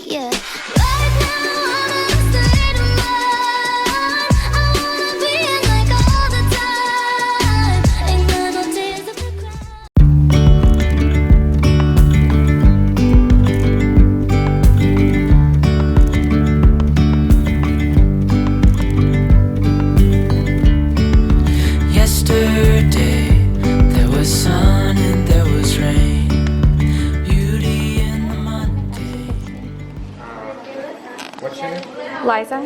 Yeah. Right now I'm in a state of mind. I wanna be in like all the time. Ain't got no tears left to cry. Yesterday there was sun and there was rain, beauty in the Monday. What's your name? Liza.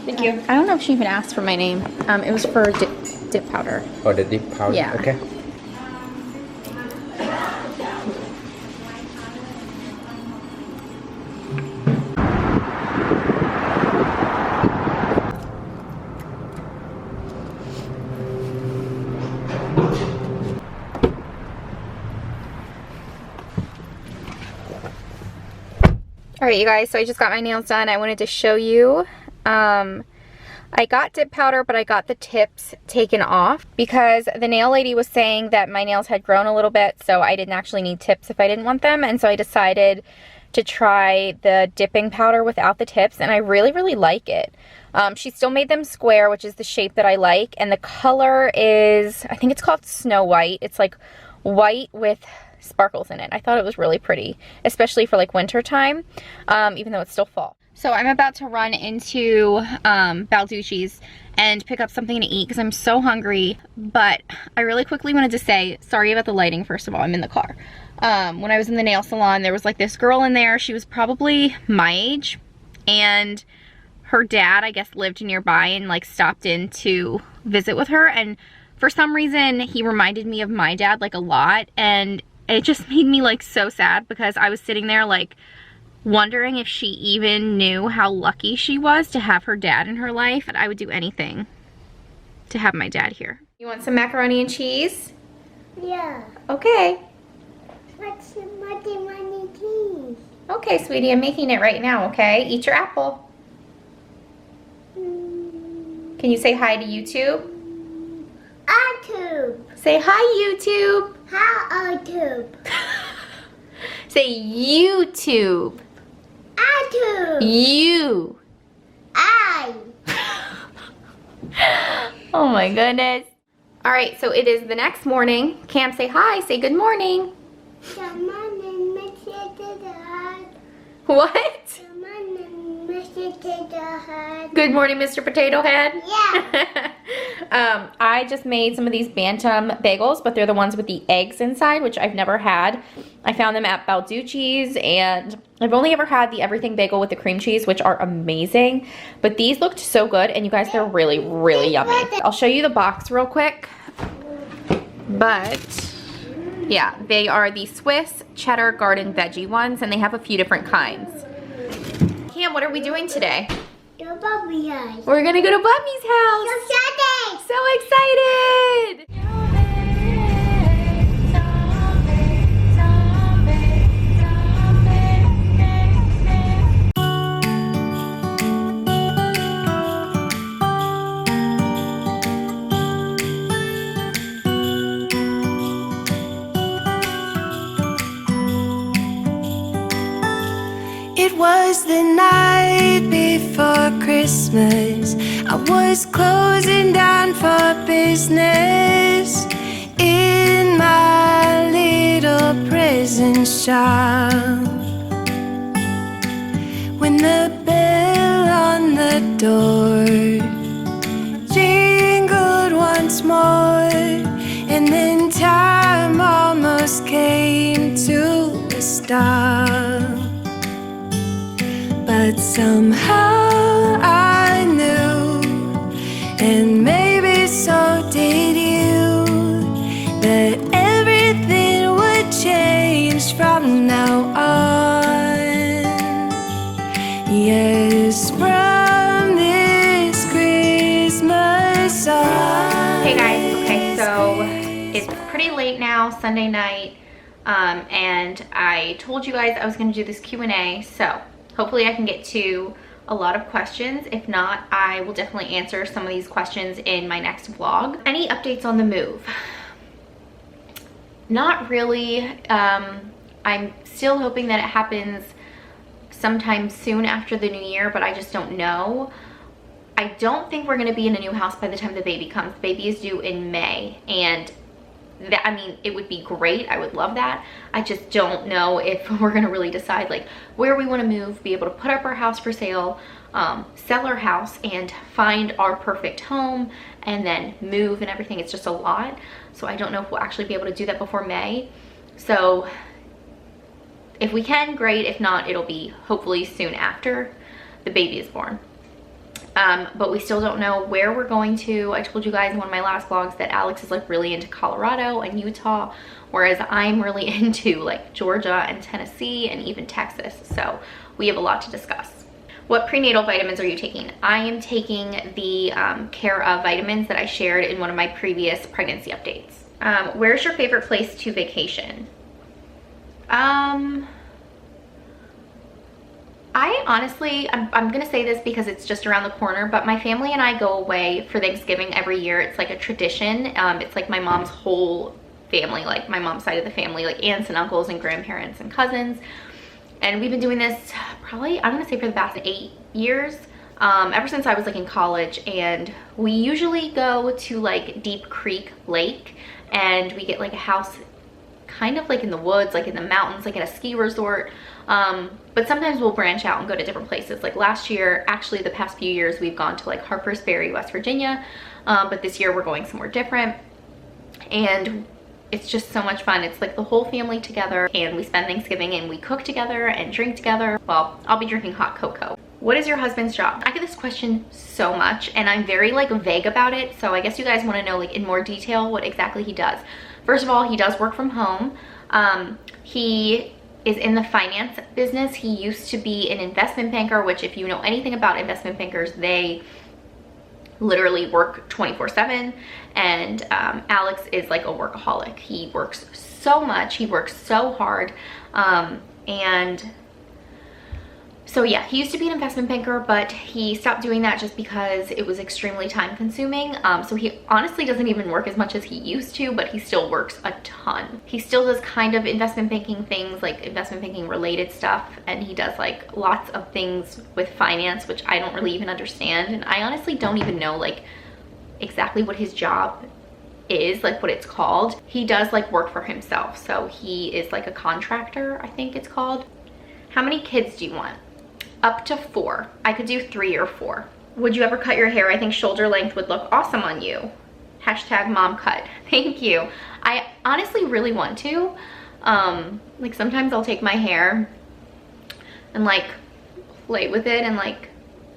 Thank you. I don't know if she even asked for my name. It was for dip powder. Oh, the dip powder? Yeah. Okay. Alright, you guys, so I just got my nails done. I wanted to show you. I got dip powder, but I got the tips taken off because the nail lady was saying that my nails had grown a little bit, so I didn't actually need tips if I didn't want them. And so I decided to try the dipping powder without the tips, and I really, really like it. She still made them square, which is the shape that I like, and the color is, I think it's called Snow White. It's like white with sparkles in it. I thought it was really pretty, especially for like winter time, even though it's still fall. So I'm about to run into Balducci's and pick up something to eat because I'm so hungry, but I really quickly wanted to say, sorry about the lighting, first of all, I'm in the car. When I was in the nail salon, there was like this girl in there, she was probably my age, and her dad, I guess, lived nearby and like stopped in to visit with her, and for some reason, he reminded me of my dad like a lot, and it just made me like so sad because I was sitting there like wondering if she even knew how lucky she was to have her dad in her life. And I would do anything to have my dad here. You want some macaroni and cheese? Yeah. Okay. What's the money cheese? Okay, sweetie, I'm making it right now, okay? Eat your apple. Can you say hi to YouTube? YouTube. Say hi, YouTube. How YouTube? Say YouTube. YouTube. You. I. Oh my goodness. All right, so it is the next morning. Cam, say hi. Say good morning. Come on and miss it to the heart. What? Come on and miss it to the heart. Good morning, Mr. Potato Head. Yeah. I just made some of these Bantam bagels, but they're the ones with the eggs inside, which I've never had. I found them at Balducci's, and I've only ever had the everything bagel with the cream cheese, which are amazing. But these looked so good, and you guys, they're really, really yummy. I'll show you the box real quick. But yeah, they are the Swiss cheddar garden veggie ones, and they have a few different kinds. Cam, what are we doing today? Go Bobby house. We're gonna go to Bobby's house. So Saturday. So excited! It was the night before Christmas. I was closing down for business in my little prison shop, when the bell on the door jingled once more, and then time almost came to a stop. But somehow I knew, and maybe so did you, that everything would change from now on. Yes, from this Christmas on. Hey guys, okay, so it's pretty late now, Sunday night, and I told you guys I was going to do this Q&A, so hopefully I can get to a lot of questions. If not, I will definitely answer some of these questions in my next vlog. Any updates on the move? Not really. I I'm still hoping that it happens sometime soon after the new year, but I just don't know. I don't think we're going to be in a new house by the time the baby comes. The baby is due in May, and that, I mean, it would be great. I would love that. I just don't know if we're going to really decide like where we want to move, be able to put up our house for sale, sell our house and find our perfect home and then move and everything. It's just a lot. So I don't know if we'll actually be able to do that before May. So if we can, great. If not, it'll be hopefully soon after the baby is born. But we still don't know where we're going to. I told you guys in one of my last vlogs that Alex is like really into Colorado and Utah, whereas I'm really into like Georgia and Tennessee and even Texas. So we have a lot to discuss. What prenatal vitamins are you taking? I am taking the Care of vitamins that I shared in one of my previous pregnancy updates. Where's your favorite place to vacation? I honestly, I'm gonna say this because it's just around the corner, but my family and I go away for Thanksgiving every year. It's like a tradition. It's like my mom's whole family, like my mom's side of the family, like aunts and uncles and grandparents and cousins. And we've been doing this probably, I'm gonna say for the past 8 years, ever since I was like in college. And we usually go to like Deep Creek Lake, and we get like a house kind of like in the woods, like in the mountains, like at a ski resort. But sometimes we'll branch out and go to different places. Like last year, actually the past few years, we've gone to like Harper's Ferry, West Virginia. But this year we're going somewhere different. And it's just so much fun. It's like the whole family together, and we spend Thanksgiving and we cook together and drink together. Well, I'll be drinking hot cocoa. What is your husband's job? I get this question so much and I'm very like vague about it. So I guess you guys want to know like in more detail what exactly he does. First of all, he does work from home. He is in the finance business. He used to be an investment banker, which if you know anything about investment bankers, they literally work 24/7. And Alex is like a workaholic. He works so much, he works so hard. And so yeah, he used to be an investment banker, but he stopped doing that just because it was extremely time consuming. So he honestly doesn't even work as much as he used to, but he still works a ton. He still does kind of investment banking things, like investment banking related stuff. And he does like lots of things with finance, which I don't really even understand. And I honestly don't even know like exactly what his job is, like what it's called. He does like work for himself. So he is like a contractor, I think it's called. How many kids do you want? Up to 4. I could do 3 or 4. Would you ever cut your hair? I think shoulder length would look awesome on you. Hashtag mom cut. Thank you. I honestly really want to. Like sometimes I'll take my hair and like play with it and like,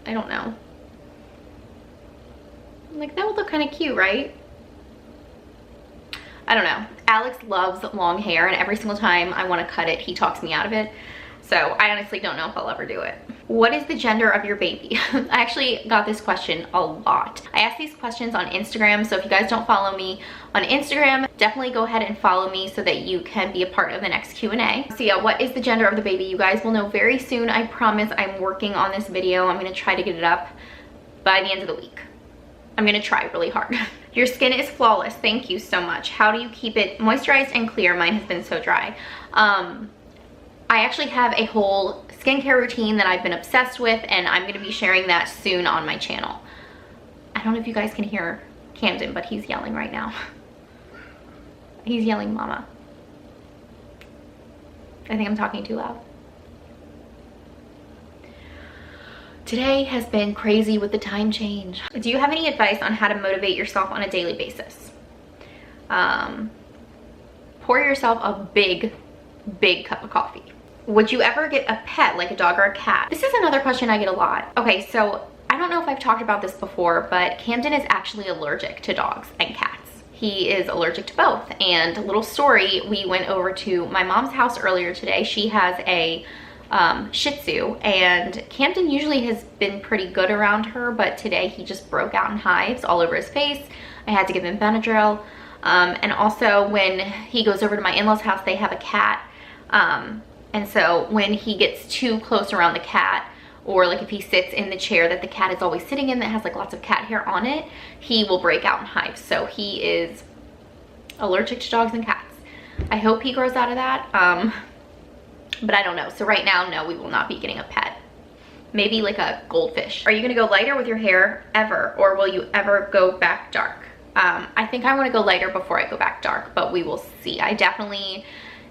I don't know. Like that would look kind of cute, right? I don't know. Alex loves long hair, and every single time I want to cut it, he talks me out of it. So I honestly don't know if I'll ever do it. What is the gender of your baby? I actually got this question a lot. I ask these questions on Instagram, so if you guys don't follow me on Instagram, definitely go ahead and follow me so that you can be a part of the next Q&A. So yeah, what is the gender of the baby? You guys will know very soon. I promise. I'm working on this video. I'm gonna try to get it up by the end of the week. I'm gonna try really hard. Your skin is flawless. Thank you so much. How do you keep it moisturized and clear? Mine has been so dry. I actually have a whole skincare routine that I've been obsessed with, and I'm gonna be sharing that soon on my channel. I don't know if you guys can hear Camden, but he's yelling right now. He's yelling mama. I think I'm talking too loud. Today has been crazy with the time change. Do you have any advice on how to motivate yourself on a daily basis? Pour yourself a big cup of coffee. Would you ever get a pet, like a dog or a cat? This is another question I get a lot. Okay, so I don't know if I've talked about this before, but Camden is actually allergic to dogs and cats. He is allergic to both. And a little story, we went over to my mom's house earlier today. She has a Shih Tzu, and Camden usually has been pretty good around her, but today he just broke out in hives all over his face. I had to give him Benadryl. And also when he goes over to my in-laws house, they have a cat. And so when he gets too close around the cat, or like if he sits in the chair that the cat is always sitting in that has like lots of cat hair on it, he will break out in hives. So he is allergic to dogs and cats. I hope he grows out of that. but I don't know. So right now, no, we will not be getting a pet. Maybe like a goldfish. Are you gonna go lighter with your hair ever, or will you ever go back dark? I think I want to go lighter before I go back dark, but we will see. I definitely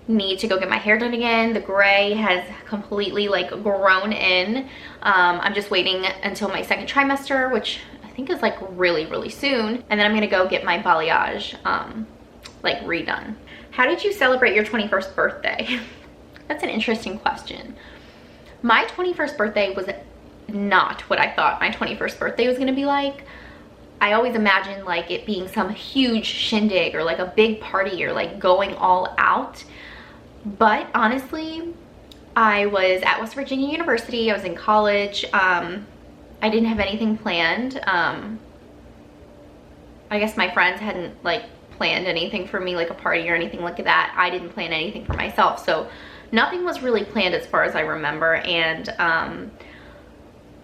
need to go get my hair done again. The gray has completely like grown in. I'm just waiting until my second trimester, which I think is like really soon, and then I'm gonna go get my balayage like redone. How did you celebrate your 21st birthday? That's an interesting question. My 21st birthday was not what I thought my 21st birthday was gonna be like. I always imagined like it being some huge shindig or like a big party or like going all out. But honestly, I was at West Virginia University. I was in college. I didn't have anything planned. I guess my friends hadn't like planned anything for me, like a party or anything like that. I didn't plan anything for myself. So nothing was really planned as far as I remember. And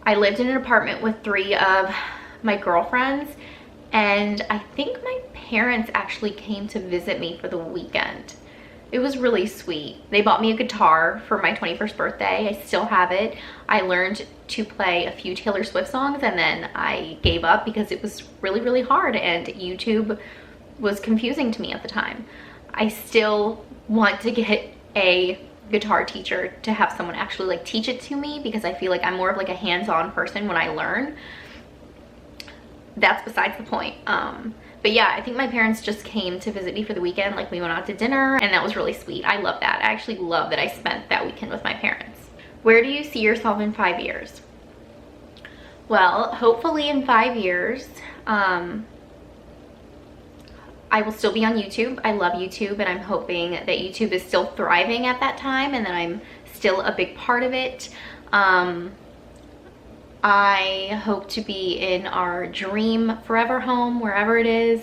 I lived in an apartment with 3 of my girlfriends, and I think my parents actually came to visit me for the weekend. It was really sweet. They bought me a guitar for my 21st birthday. I still have it. I learned to play a few Taylor Swift songs, and then I gave up because it was really hard and YouTube was confusing to me at the time. I still want to get a guitar teacher to have someone actually like teach it to me, because I feel like I'm more of like a hands-on person when I learn. That's besides the point. But yeah, I think my parents just came to visit me for the weekend. Like we went out to dinner, and that was really sweet. I love that. I actually love that I spent that weekend with my parents. Where do you see yourself in 5 years? Well, hopefully in 5 years, I will still be on YouTube. I love YouTube, and I'm hoping that YouTube is still thriving at that time and that I'm still a big part of it. I hope to be in our dream forever home, wherever it is,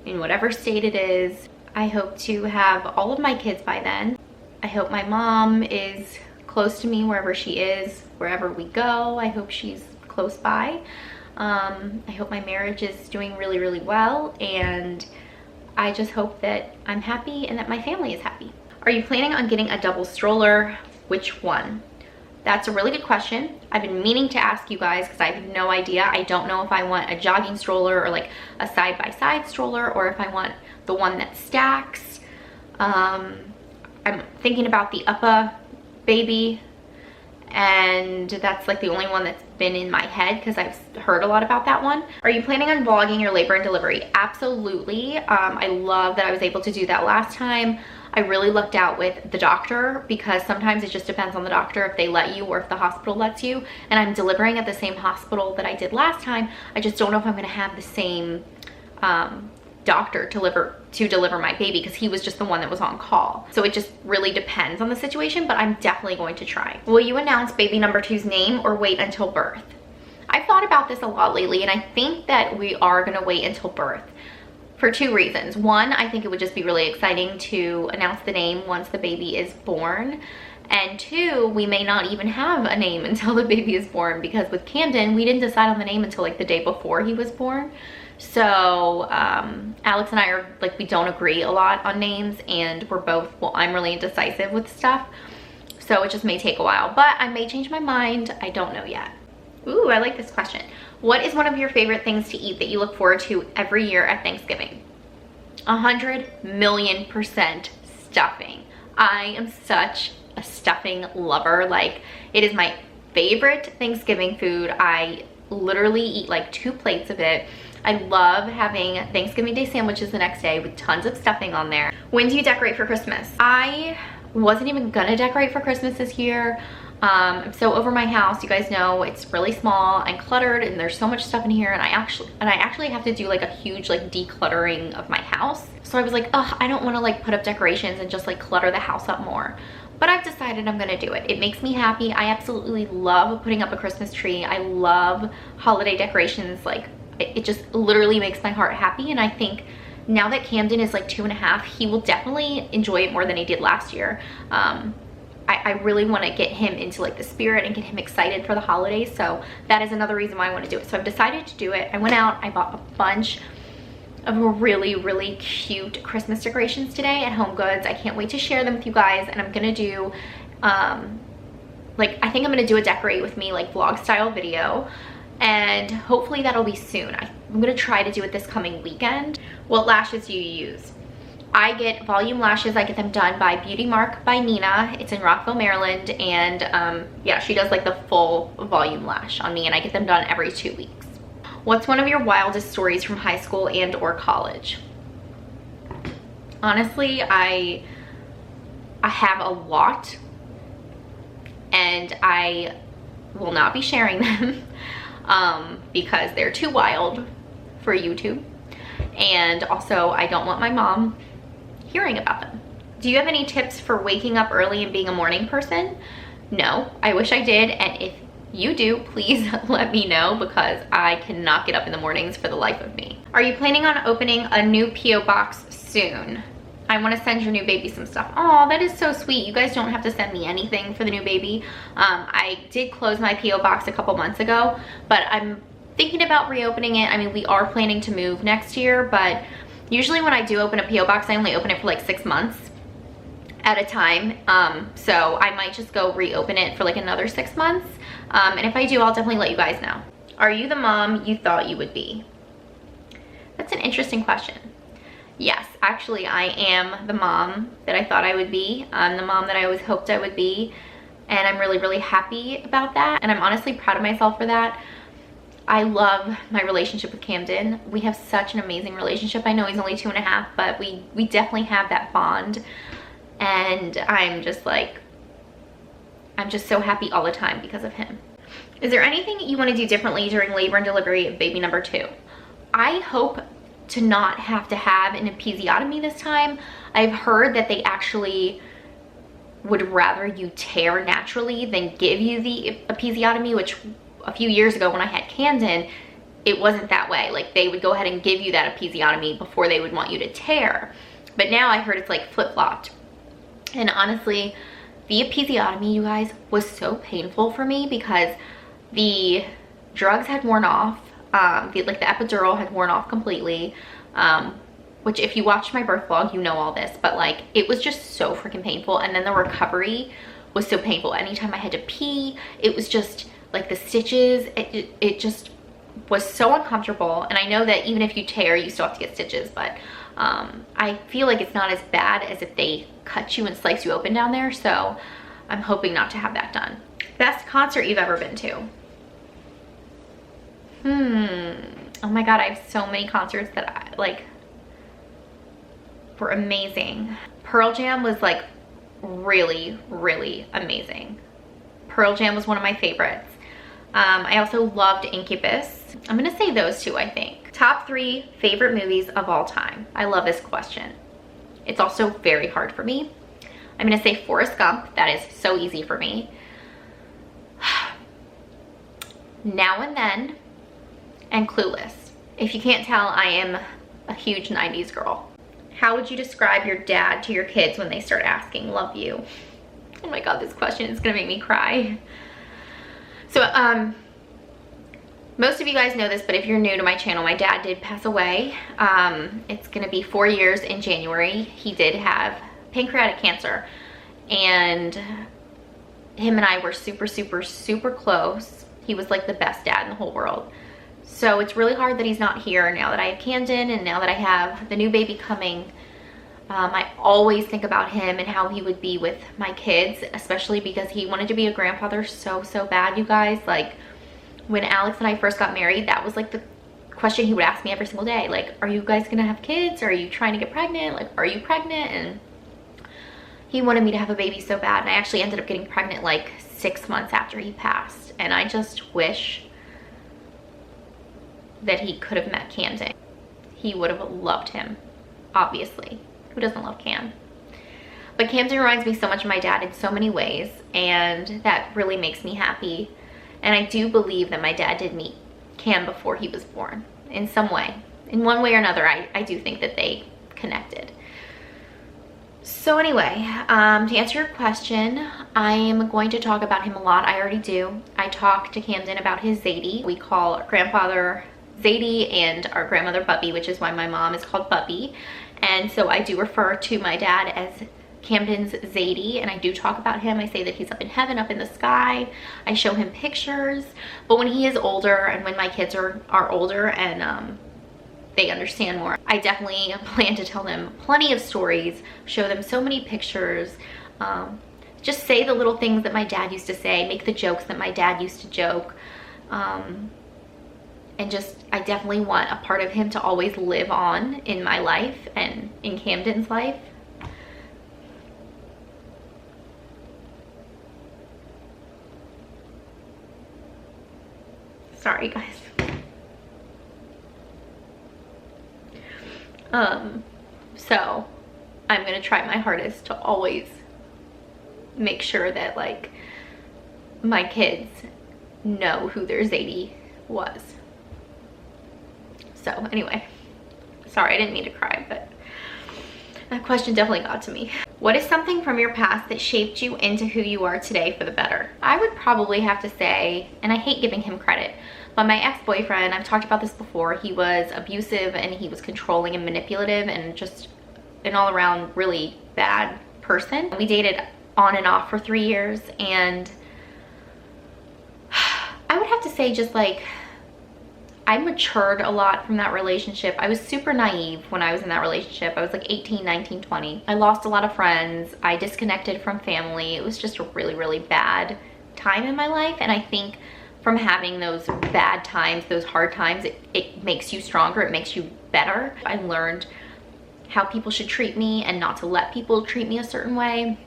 in whatever state it is. I hope to have all of my kids by then. I hope my mom is close to me wherever she is, wherever we go. I hope she's close by. I hope my marriage is doing really well, and I just hope that I'm happy and that my family is happy. Are you planning on getting a double stroller? Which one? That's a really good question. I've been meaning to ask you guys because I have no idea. I don't know if I want a jogging stroller or like a side-by-side stroller, or if I want the one that stacks. I'm thinking about the Uppa baby, and that's like the only one that's been in my head because I've heard a lot about that one. Are you planning on vlogging your labor and delivery? Absolutely. I love that I was able to do that last time. I really lucked out with the doctor, because sometimes it just depends on the doctor if they let you or if the hospital lets you. And I'm delivering at the same hospital that I did last time. I just don't know if I'm gonna have the same doctor to deliver my baby, because he was just the one that was on call. So it just really depends on the situation, but I'm definitely going to try. Will you announce baby number 2's name or wait until birth? I've thought about this a lot lately, and I think that we are gonna wait until birth. For 2 reasons. One, I think it would just be really exciting to announce the name once the baby is born. And 2, we may not even have a name until the baby is born, because with Camden, we didn't decide on the name until like the day before he was born. So Alex and I are like, we don't agree a lot on names, and we're both, well, I'm really indecisive with stuff. So it just may take a while, but I may change my mind. I don't know yet. Ooh, I like this question. What is one of your favorite things to eat that you look forward to every year at Thanksgiving? 100,000,000% stuffing. I am such a stuffing lover. Like, it is my favorite Thanksgiving food. I literally eat like 2 plates of it. I love having Thanksgiving Day sandwiches the next day with tons of stuffing on there. When do you decorate for Christmas? I wasn't even gonna decorate for Christmas this year. I'm so over my house. You guys know it's really small and cluttered, and there's so much stuff in here, and I actually have to do like a huge like decluttering of my house. So I was like, ugh, I don't want to like put up decorations and just like clutter the house up more. But I've decided I'm gonna do it. It makes me happy. I absolutely love putting up a Christmas tree. I love holiday decorations. Like, it just literally makes my heart happy. And I think now that Camden is like 2.5, he will definitely enjoy it more than he did last year. I really want to get him into like the spirit and get him excited for the holidays. So that is another reason why I want to do it. So I've decided to do it. I went out, I bought a bunch of really cute Christmas decorations today at Home Goods. I can't wait to share them with you guys, and I'm gonna do Like, I think I'm gonna do a decorate with me like vlog style video, and hopefully that'll be soon. I'm gonna try to do it this coming weekend. What lashes do you use? I get volume lashes. I get them done by Beauty Mark by Nina. It's in Rockville, Maryland, and yeah, she does like the full volume lash on me, and I get them done every 2 weeks. What's one of your wildest stories from high school and or college? Honestly, I have a lot, and I will not be sharing them because they're too wild for YouTube, and also I don't want my mom hearing about them. Do you have any tips for waking up early and being a morning person? No, I wish I did, and if you do, please let me know, because I cannot get up in the mornings for the life of me. Are you planning on opening a new P.O. box soon? I want to send your new baby some stuff. Oh, that is so sweet. You guys don't have to send me anything for the new baby. I did close my P.O. box a couple months ago, but I'm thinking about reopening it. I mean, we are planning to move next year, but usually when I do open a P.O. box, I only open it for like 6 months at a time. So I might just go reopen it for like another 6 months. And if I do, I'll definitely let you guys know. Are you the mom you thought you would be? That's an interesting question. Yes, actually I am the mom that I thought I would be. I'm the mom that I always hoped I would be. And I'm really, really happy about that. And I'm honestly proud of myself for that. I love my relationship with Camden. We have such an amazing relationship. I know he's only 2.5, but we definitely have that bond. And I'm just so happy all the time because of him. Is there anything you want to do differently during labor and delivery of baby number 2? I hope to not have to have an episiotomy this time. I've heard that they actually would rather you tear naturally than give you the episiotomy, which a few years ago when I had Camden, it wasn't that way. Like, they would go ahead and give you that episiotomy before they would want you to tear. But now I heard it's like flip-flopped. And honestly, the episiotomy, you guys, was so painful for me because the drugs had worn off. The epidural had worn off completely. Which, if you watched my birth vlog, you know all this. But like, it was just so freaking painful. And then the recovery was so painful. Anytime I had to pee, it was just like the stitches, it just was so uncomfortable. And I know that even if you tear, you still have to get stitches, but I feel like it's not as bad as if they cut you and slice you open down there. So I'm hoping not to have that done. Best concert you've ever been to? Oh my god, I have so many concerts that were amazing. Pearl Jam was like really, really amazing. Pearl Jam was one of my favorites. I also loved Incubus. I'm gonna say those two, I think. Top 3 favorite movies of all time. I love this question. It's also very hard for me. I'm gonna say Forrest Gump. That is so easy for me. Now and Then, and Clueless. If you can't tell, I am a huge 90s girl. How would you describe your dad to your kids when they start asking, love you? Oh my god, this question is gonna make me cry. So, most of you guys know this, but if you're new to my channel, my dad did pass away. It's gonna be 4 years in January. He did have pancreatic cancer, and him and I were super, super, super close. He was like the best dad in the whole world. So it's really hard that he's not here now that I have Camden and now that I have the new baby coming. I always think about him and how he would be with my kids, especially because he wanted to be a grandfather so, so bad, you guys. Like, when Alex and I first got married, that was like the question he would ask me every single day. Like, are you guys gonna have kids? Are you trying to get pregnant? Like, are you pregnant? And he wanted me to have a baby so bad. And I actually ended up getting pregnant like 6 months after he passed. And I just wish that he could have met Camden. He would have loved him, obviously. Who doesn't love Cam? But Camden reminds me so much of my dad in so many ways, and that really makes me happy. And I do believe that my dad did meet Cam before he was born in some way. In one way or another, I do think that they connected. So anyway, to answer your question, I am going to talk about him a lot. I already do. I talk to Camden about his Zadie. We call our grandfather Zadie and our grandmother Bubby, which is why my mom is called Bubby. And so I do refer to my dad as Camden's Zadie, and I do talk about him. I say that he's up in heaven, up in the sky. I show him pictures. But when he is older and when my kids are older and they understand more, I definitely plan to tell them plenty of stories, show them so many pictures, just say the little things that my dad used to say, make the jokes that my dad used to joke. And just, I definitely want a part of him to always live on in my life and in Camden's life. Sorry, guys. So I'm gonna try my hardest to always make sure that like my kids know who their Zadie was. So anyway, sorry, I didn't mean to cry, but that question definitely got to me. What is something from your past that shaped you into who you are today for the better? I would probably have to say, and I hate giving him credit, but my ex-boyfriend, I've talked about this before, he was abusive and he was controlling and manipulative and just an all-around really bad person. We dated on and off for 3 years, and I would have to say just like I matured a lot from that relationship. I was super naive when I was in that relationship. I was like 18, 19, 20. I lost a lot of friends. I disconnected from family. It was just a really, really bad time in my life. And I think from having those bad times, those hard times, it makes you stronger. It makes you better. I learned how people should treat me and not to let people treat me a certain way.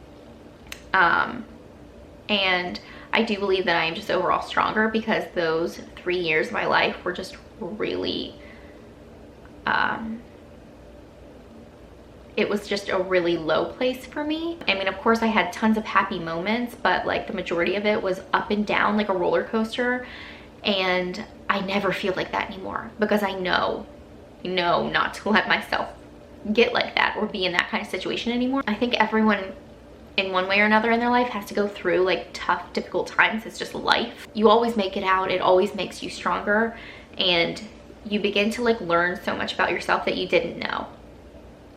And I do believe that I am just overall stronger because those 3 years of my life were just really, it was just a really low place for me. I mean, of course I had tons of happy moments, but like the majority of it was up and down like a roller coaster. And I never feel like that anymore because I know not to let myself get like that or be in that kind of situation anymore. I think everyone in one way or another in their life has to go through like tough, difficult times. It's just life. You always make it out. It always makes you stronger, and you begin to like learn so much about yourself that you didn't know.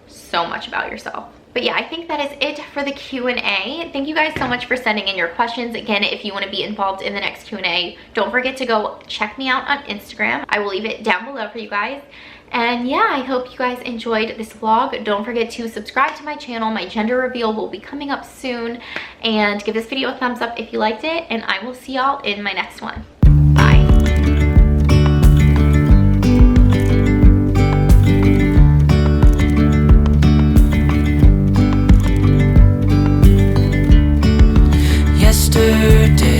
So much about yourself. But yeah, I think that is it for the Q&A. Thank you guys so much for sending in your questions. Again, if you want to be involved in the next Q&A, don't forget to go check me out on Instagram. I will leave it down below for you guys. And yeah, I hope you guys enjoyed this vlog. Don't forget to subscribe to my channel. My gender reveal will be coming up soon. And give this video a thumbs up if you liked it. And I will see y'all in my next one. Bye. Yesterday